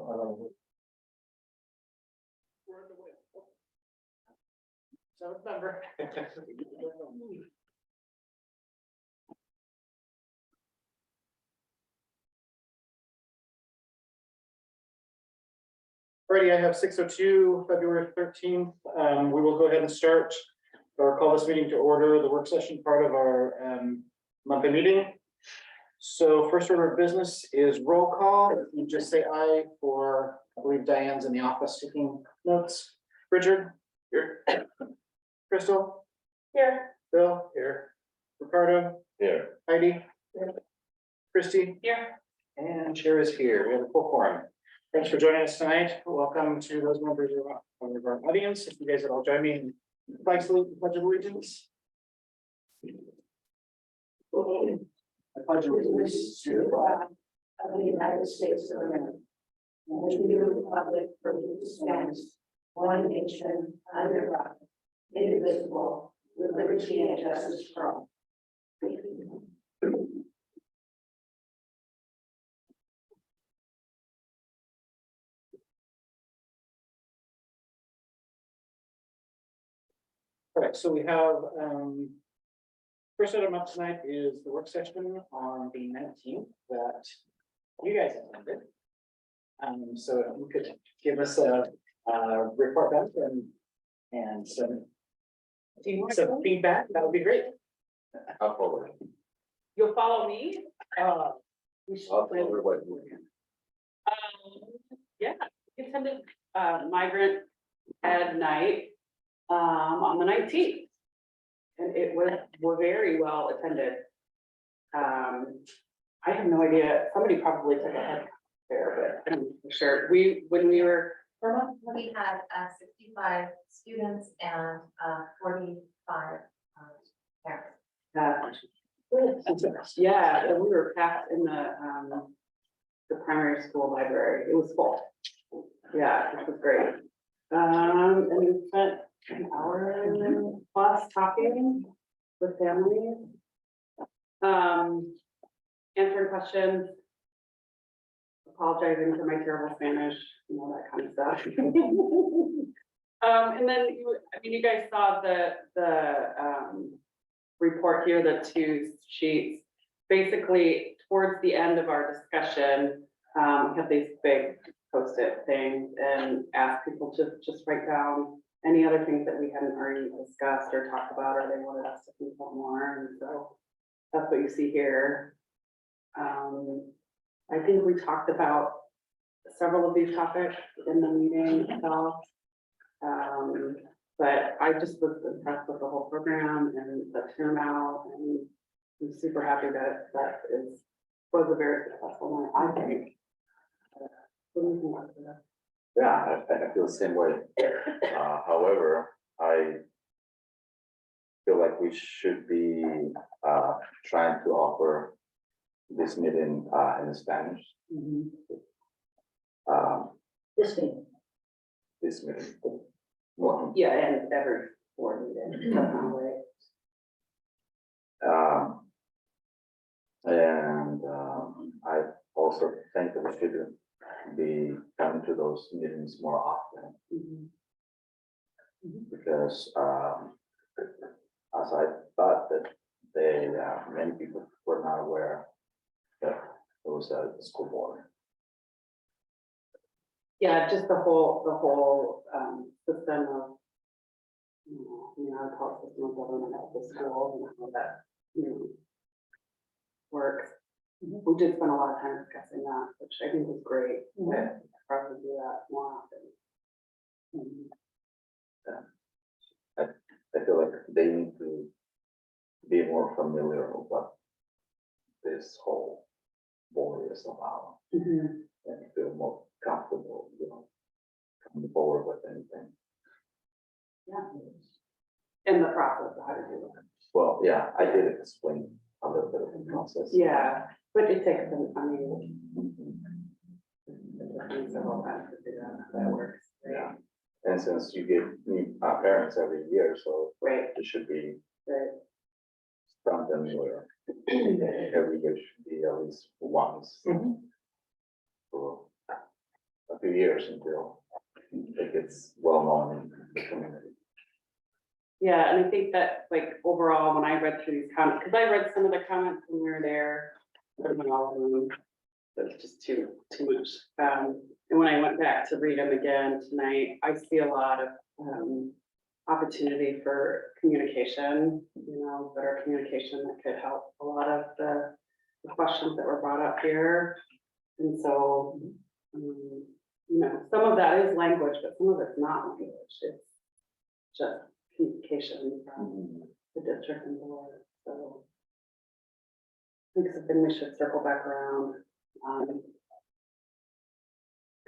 Seventh member. Alrighty, I have 6:02, February 13th. We will go ahead and start or call this meeting to order, the work session part of our monthly meeting. So first order of business is roll call. You just say aye for, I believe Diane's in the office taking notes. Richard, here. Crystal, here. Bill, here. Ricardo, Here. Heidi, Christy, Here. and Chair is here. We have a full quorum. Thanks for joining us tonight. Welcome to those members of our audience. If you guys would all join me in flag salute, and pledge of allegiance. I pledge allegiance to the flag of the United States of America, and to the republic for which it stands, one nation, under God, indivisible, with liberty and justice for all. All right, so we have, first item up tonight is the work session on the 19th that you guys attended. So if you could give us a report back and some feedback, that would be great. I'll forward. You'll follow me? We should I'll plan- forward what. Yeah, we attended migrant ed night on the 19th. And it was very well attended. I have no idea, somebody probably took a head there, but I'm sure when we were. We had 65 students and 45 parents. Yeah, and we were packed in the primary school library. It was full. Yeah, it was great. And we spent an hour plus talking with families. Answering questions. Apologizing for my terrible Spanish, you know, that kind of stuff. And then you guys saw the report here, the two sheets. Basically, towards the end of our discussion, we had these big post-it things and asked people to just write down any other things that we hadn't already discussed or talked about, or they wanted us to think about more. And so that's what you see here. I think we talked about several of these topics in the meeting itself. But I just was impressed with the whole program and the turnout, and I'm super happy that was a very successful one, I think. What do you think about that? Yeah, I feel the same way. However, I feel like we should be trying to offer this meeting in Spanish. This meeting. This meeting. Well, Yeah, and every board meeting, definitely. and I also think that we should be coming to those meetings more often, because as I thought that many people were not aware that it was a school board. Yeah, just the whole system of, I call it system of government at the school, and how that, works. We did spend a lot of time discussing that, which I think was great. But probably do that more often. I feel like they need to be more familiar with what this whole board is about, and feel more comfortable, coming forward with anything. Yeah. In the process of how to do it. Well, yeah, I did explain a little bit of the process. Yeah, but it takes some, it takes several times to do that. That works. Yeah. And since you give me parents every year, so Right. it should be Right. from them where every year should be at least once. So I years until it gets well known in the community. Yeah, and I think that like overall, when I read through these comments, because I read some of the comments when we were there, I read all of them. It was just too much. And when I went back to read them again tonight, I see a lot of opportunity for communication, better communication that could help a lot of the questions that were brought up here. And so, some of that is language, but some of it's not language. It's just communication from the district and board. So I think something we should circle back around.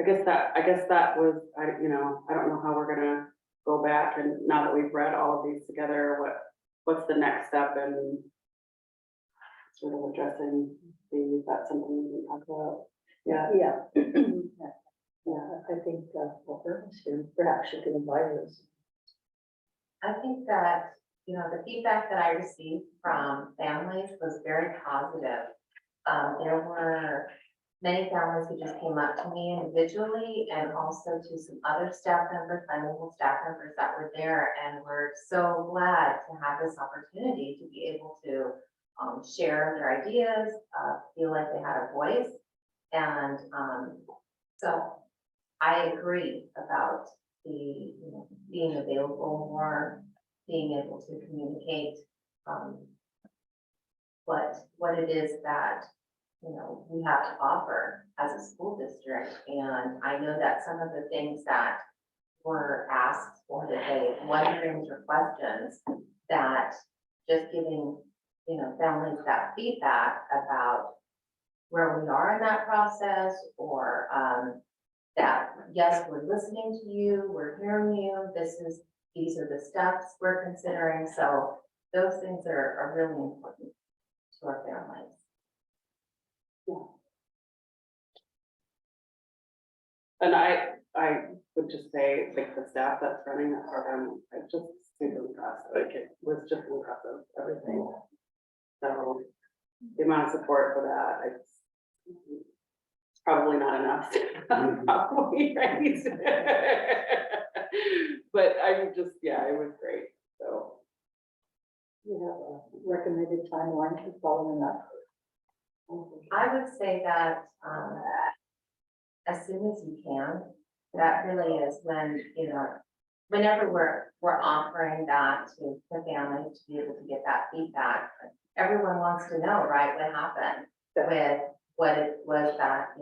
I guess that was, I don't know how we're gonna go back, and now that we've read all of these together, what's the next step in sort of addressing these? That's something we can talk about. Yeah. Yeah. Yeah, I think, well, perhaps you can invite us. I think that, the feedback that I received from families was very positive. There were many families who just came up to me individually and also to some other staff members, bilingual staff members that were there, and were so glad to have this opportunity to be able to share their ideas, feel like they had a voice. And so I agree about the, being available more, being able to communicate what it is that we have to offer as a school district. And I know that some of the things that were asked or that they wonderings or questions, that just giving families that feedback about where we are in that process, or that yes, we're listening to you, we're hearing you, these are the steps we're considering. So those things are really important to our families. And I would just say, like, the staff that's running that program, I just super impressed. Like, it was just impressive, everything. So the amount of support for that, it's probably not enough. Probably, right? But I'm just, it was great. So You have a recommended timeline for following up. I would say that as soon as you can, that really is when, whenever we're offering that to the families to be able to get that feedback. Everyone wants to know, right, what happened with what it was that,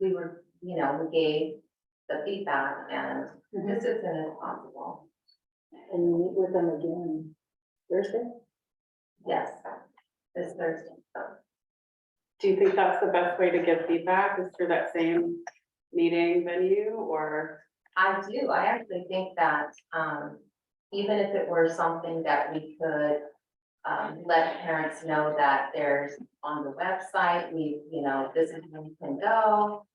we were, we gave the feedback, and this is as soon as possible. And you meet with them again Thursday? Yes, this Thursday. do you think that's the best way to give feedback, is through that same meeting venue, or? I do. I actually think that even if it were something that we could let parents know that there's on the website, this is where you can go.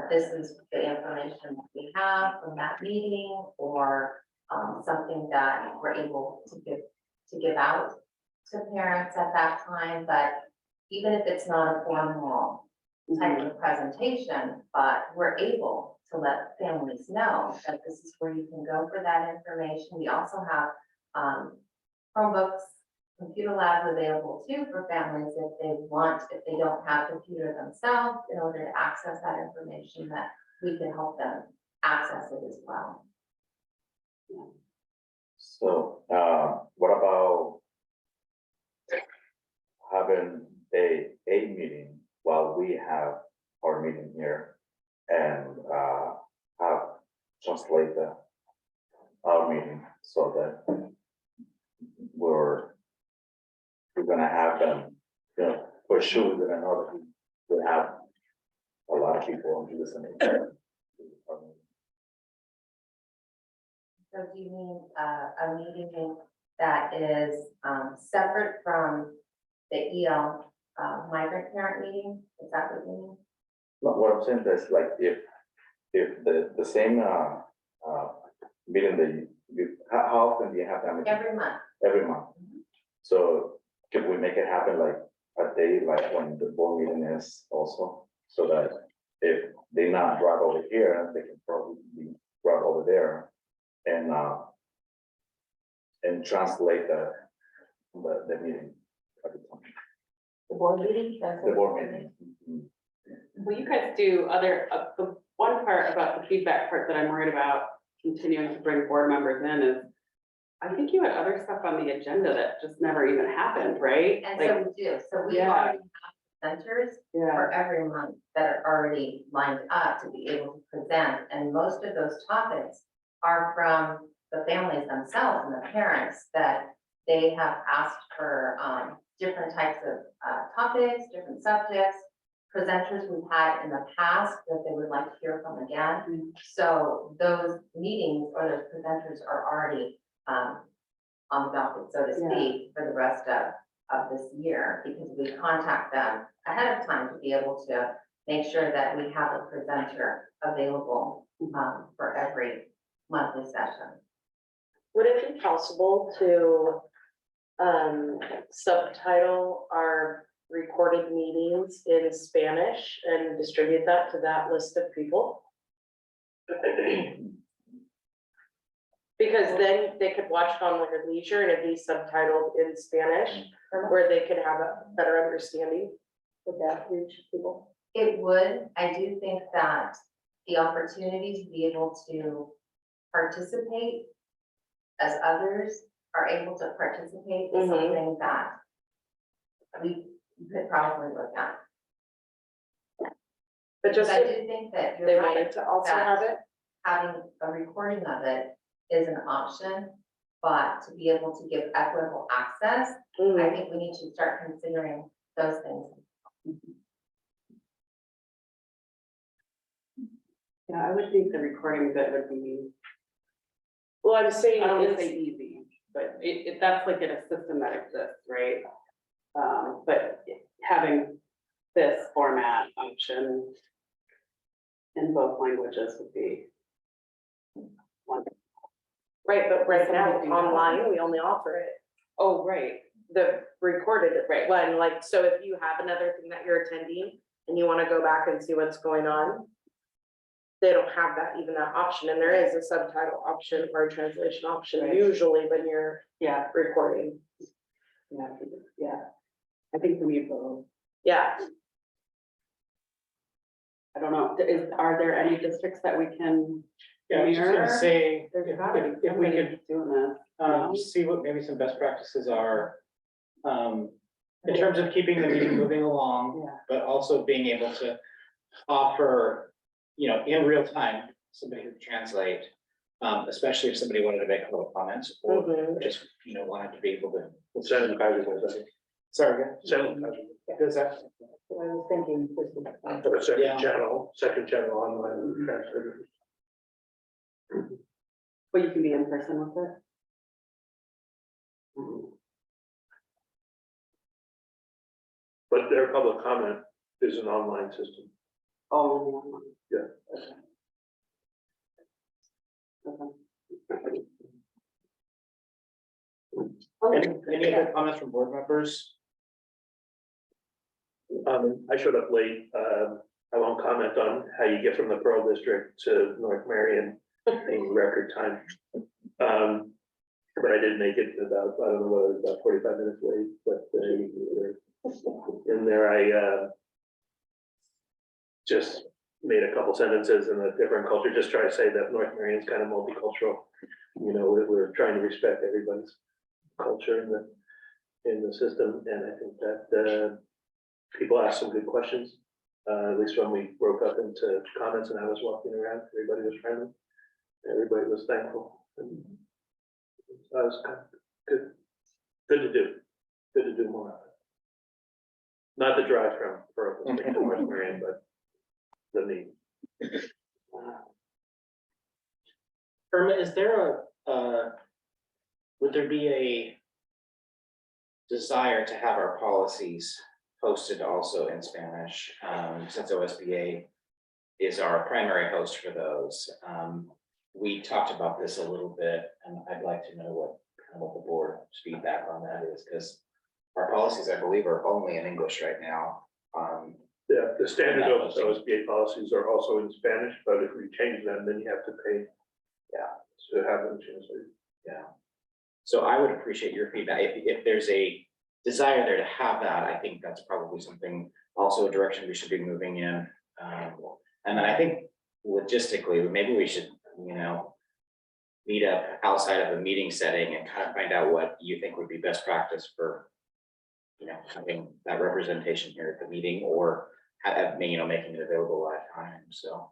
This is the information that we have from that meeting, or something that we're able to give out to parents at that time. But even if it's not a formal type of presentation, but we're able to let families know that this is where you can go for that information. We also have Chromebooks, computer labs available too for families if they don't have computer themselves, in order to access that information, that we can help them access it as well. So, what about having a meeting while we have our meeting here, and have translate our meeting, so that we're gonna have them, for sure we're gonna know that we have a lot of people listening. So do you mean a meeting that is separate from the EL migrant parent meeting? Is that what you mean? What I'm saying is, like, if the same meeting that how often do you have that meeting? Every month. Every month. So can we make it happen like a day, like when the board meeting is also, so that if not drive over here, they can probably drive over there and translate the meeting. At the time. The board meeting? That's The what- board meeting. Well, you guys do other, the one part about the feedback part that I'm worried about continuing to bring board members in is, I think you had other stuff on the agenda that just never even happened, right? And Like, so we do, so we Yeah. already have presenters yeah, for every month that are already lined up to be able to present, and most of those topics are from the families themselves and the parents that they have asked for, different types of, topics, different subjects, presenters we've had in the past that they would like to hear from again. So those meetings or those presenters are already, on the docket, so to Yeah. speak, for the rest of this year, because we contact them ahead of time to be able to make sure that we have a presenter available, for every monthly session. Would it be possible to subtitle our recorded meetings in Spanish and distribute that to that list of people? Because then they could watch it on their leisure and it'd be subtitled in Spanish, where they could have a better understanding. Would that reach people? It would, I do think that the opportunity to be able to participate as others are able to participate is Mhm. something that we could probably look at. But just Because I if do think that they you're wanted right, to also have it, having a recording of it is an option, but to be able to give equitable access, I think we need to start considering those things. yeah, I would think the recording bit would be, well, I'm I saying don't want to it's, say easy, but that's like in a system that exists, right? But having this format option in both languages would be wonderful. right, but right now, Something online, we only offer it. Oh, right, The recorded Right. one, like, so if you have another thing that you're attending and you wanna go back and see what's going on. They don't have that, even that option, and there is a subtitle option or a translation option Right. usually when you're yeah, recording. yeah. I think we need both. Yeah, I don't know, are there any districts that we can? Yeah, I was just gonna mirror? say, There's if gotta be if we somebody could doing this. see what maybe some best practices are. In terms of keeping the meeting moving along, Yeah. but also being able to offer, in real time, somebody who can translate. Especially if somebody wanted to make a little comments or Mhm. just, wanted to be able to. Send them Sorry, again? Send Does that? I was thinking. For the Yeah. second channel online transfer. But you can be in person with it. But their public comment is an online system. Oh. Yeah. Okay. Any other comments from board members? I showed up late. I won't comment on how you get from the Pearl District to North Marion in record time. But I did make it about, I don't know whether it was about 45 minutes late, but in there, I just made a couple sentences in a different culture, just try to say that North Marion's kind of multicultural. We're trying to respect everybody's culture in the system, and I think that people asked some good questions. At least when we broke up into comments and I was walking around, everybody was friendly. Everybody was thankful. And that was kind of good to do more of it. Not the drive from Pearl to North Marion, but the need. Irma, is there would there be a desire to have our policies posted also in Spanish, since OSBA is our primary host for those? We talked about this a little bit, and I'd like to know what the board's feedback on that is, because our policies, I believe, are only in English right now. The standard of OSBA policies are also in Spanish, but if we change them, then you have to pay. Yeah. To have them translated. Yeah. So I would appreciate your feedback. If there's a desire there to have that, I think that's probably something, also a direction we should be moving in. And then I think logistically, maybe we should, meet up outside of a meeting setting and kind of find out what you think would be best practice for, having that representation here at the meeting, or making it available at times. So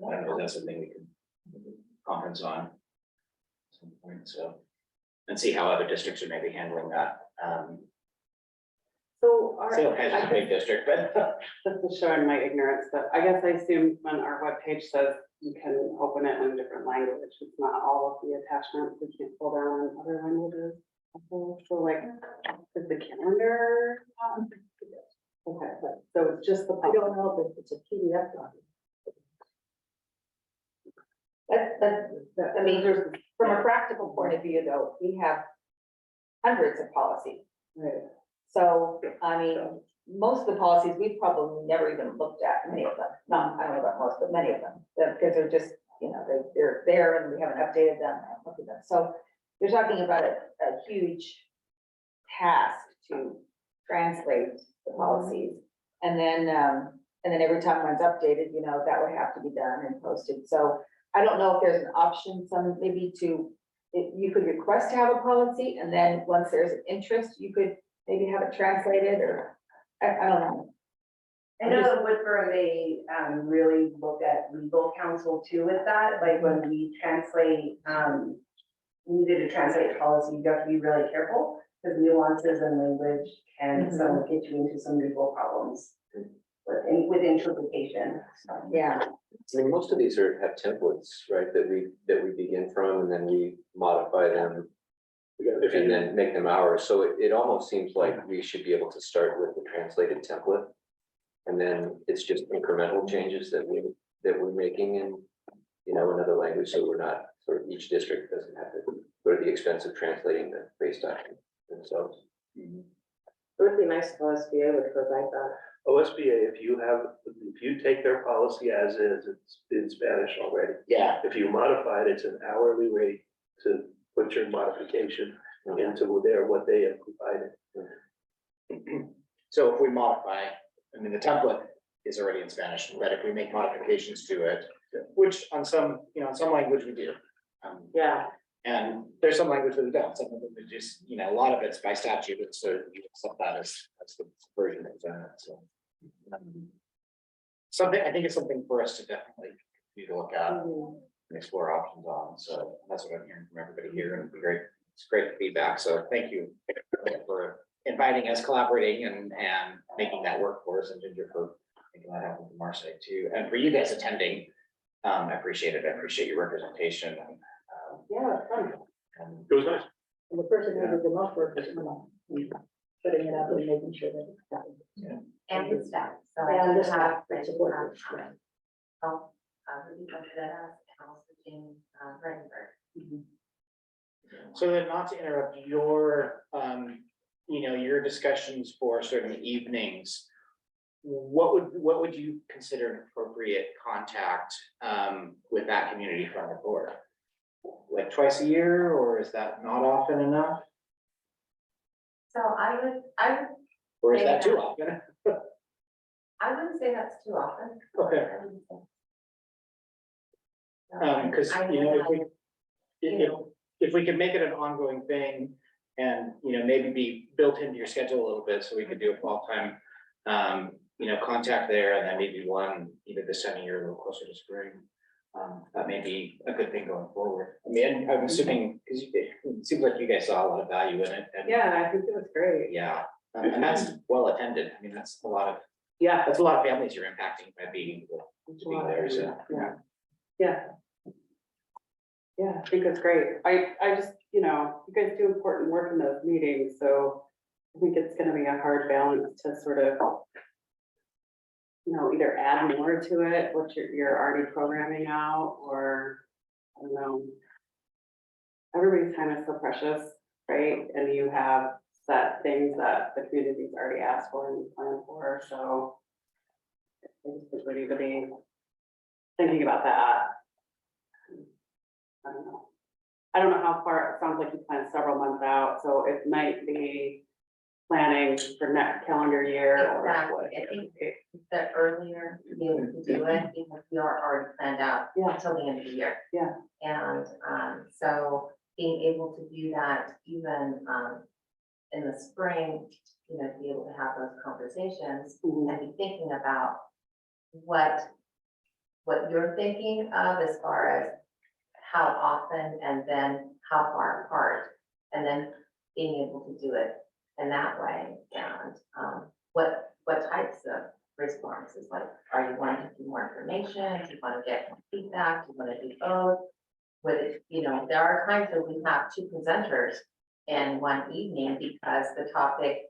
I don't know if that's something we can conference on at some point, so, and see how other districts are maybe handling that. So Salem has a big district, but this is showing my ignorance, but I guess I assume when our webpage says you can open it in a different language, it's not all of the attachments, we can't pull down in other languages. So like, is the calendar? Okay, so it's just the. I don't know if it's a PDF document. I mean, from a practical point of view, though, we have hundreds of policies. Right. So, I mean, most of the policies we've probably never even looked at, many of them, not, I don't know about most, but many of them, because they're just, they're there and we haven't updated them, haven't looked at them. So you're talking about a huge task to translate the policies. And then every time one's updated, that would have to be done and posted. So I don't know if there's an option, maybe you could request to have a policy, and then once there's an interest, you could maybe have it translated, or I don't know. I know that Woodburn, they really looked at legal counsel too with that, like when we translate, needed to translate policy, you have to be really careful, because nuances and language can some get you into some legal problems with interpretation. So. Yeah, I mean, most of these have templates, right, that we begin from, and then we modify them If and you, then make them ours. So it almost seems like we should be able to start with the translated template. And then it's just incremental changes that we're making in, another language, so we're not, sort of each district doesn't have to go to the expense of translating the base document themselves. It would be nice if OSBA would provide that. OSBA, if you take their policy as is, it's in Spanish already. yeah, If you modify it, it's an hourly rate to put your modification into what they have provided. so if we modify, the template is already in Spanish, but if we make modifications to it, which on some language we do. Yeah, And there's some language that we don't, some of them we just, a lot of it's by statute, and so you accept that as the version that's in it, so. Something, I think it's something for us to definitely need to look at and explore options on, so that's what I'm hearing from everybody here, and it's great feedback, so thank you for inviting us, collaborating, and making that work for us, and Ginger for making that happen from our side too, and for you guys attending. I appreciate it, I appreciate your representation, and Yeah, it's fun. and It was nice. And the person who did the most work is, putting it up and making sure that it's done. And the staff. So Yeah, I the do staff, have, that's I do what have, it's for. really go to that, and also Jane, Renberg. so then, not to interrupt your, your discussions for certain evenings. What would you consider an appropriate contact, with that community from the board? Like twice a year, or is that not often enough? So I would, Or is that too often? I wouldn't say that's too often. Okay, because, if we could make it an ongoing thing and, maybe be built into your schedule a little bit, so we could do a fall time, contact there, and then maybe one either this time of year, a little closer to spring. That may be a good thing going forward. I'm assuming, because it seems like you guys saw a lot of value in it. And Yeah, I think it was great. yeah, and that's well attended. That's a lot of families you're impacting by being there, so. Yeah. Yeah. Yeah, I think it's great. I just, you guys do important work in those meetings, so I think it's gonna be a hard balance to sort of, either add more to it, what you're already programming out, or, I don't know. Everybody's time is so precious, right? And you have set things that the community's already asked for and planned for, so. I just think we need to be thinking about that. I don't know. I don't know how far, it sounds like you planned several months out, so it might be planning for next calendar year. or Exactly. what. I think the earlier to be able to do it, because we are already planned out Yeah. until the end of the year. Yeah. And, so being able to do that even, in the spring, you know, to be able to have those conversations Mhm. and be thinking about what you're thinking of as far as how often and then how far apart, and then being able to do it in that way. And what types of responses, like, are you wanting to do more information? Do you want to get more feedback? Do you want to do both? Would it, you know, there are times that we have two presenters in one evening because the topic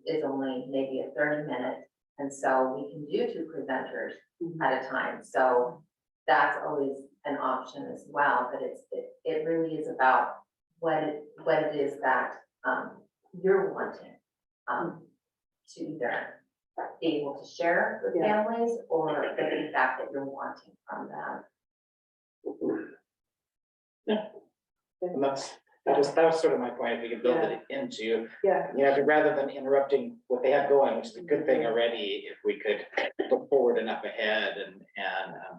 is only maybe a 30-minute. And so we can do two presenters at a time. So that's always an option as well, but it really is about what it is that you're wanting to either be able to share with Yeah. families or the feedback that you're wanting from them. And that was sort of my point, if we could build it into, Yeah. you know, rather than interrupting what they have going, which is a good thing already, if we could look forward enough ahead and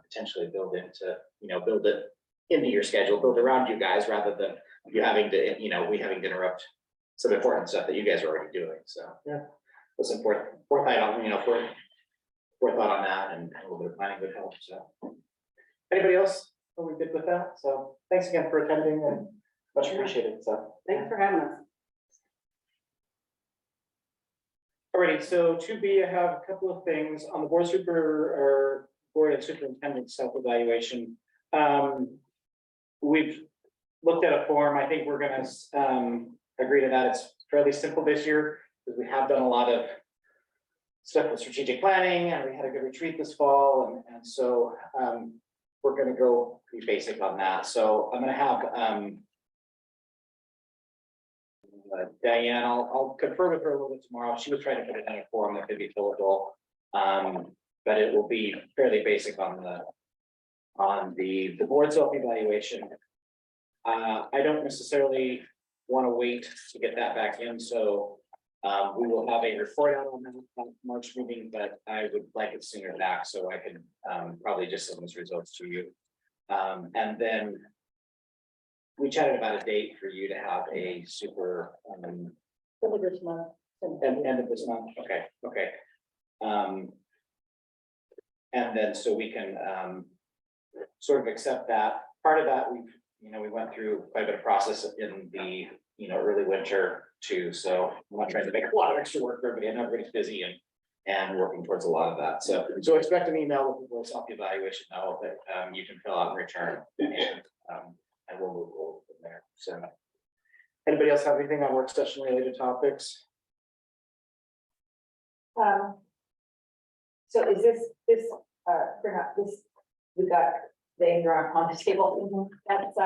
potentially build into, you know, build it into your schedule, build around you guys, rather than you having to, you know, we having to interrupt some important stuff that you guys are already doing, so. Yeah. That's important, forethought on, you know, forethought on that, and a little bit of planning would help, so. Anybody else? Are we good with that? So thanks again for attending, and much appreciated, so. Thanks for having us. Alrighty, so 2B, I have a couple of things on the board and superintendent self-evaluation. We've looked at a form. I think we're gonna agree to that. It's fairly simple this year, because we have done a lot of stuff with strategic planning, and we had a good retreat this fall, and so we're gonna go pretty basic on that. So I'm gonna have Diane, I'll confer with her a little bit tomorrow. She was trying to put it in a form that could be fillable. But it will be fairly basic on the board self-evaluation. I don't necessarily want to wait to get that back in, so we will have a report out on that March meeting, but I would like it sooner back, so I can probably just send those results to you. And then we chatted about a date for you to have a super, end of this month, okay. And then so we can sort of accept that. Part of that, we went through quite a bit of process in the, early winter too. So I'm not trying to make a lot of extra work for everybody. I know everybody's busy and working towards a lot of that. So expect an email with the voice off the evaluation now that you can fill out and return. And we'll move forward from there. So anybody else have anything on work session related topics? So is this, perhaps this, we got the Enron on the table, that's,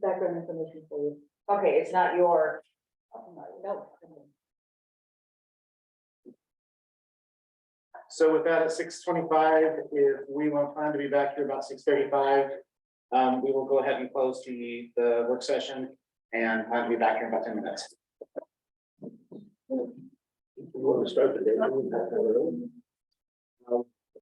background information for you. Okay, it's not your, no. So with that at 6:25, if we want plan to be back here about 6:35, we will go ahead and close the work session and I'll be back here in about 10 minutes. You want to start the day?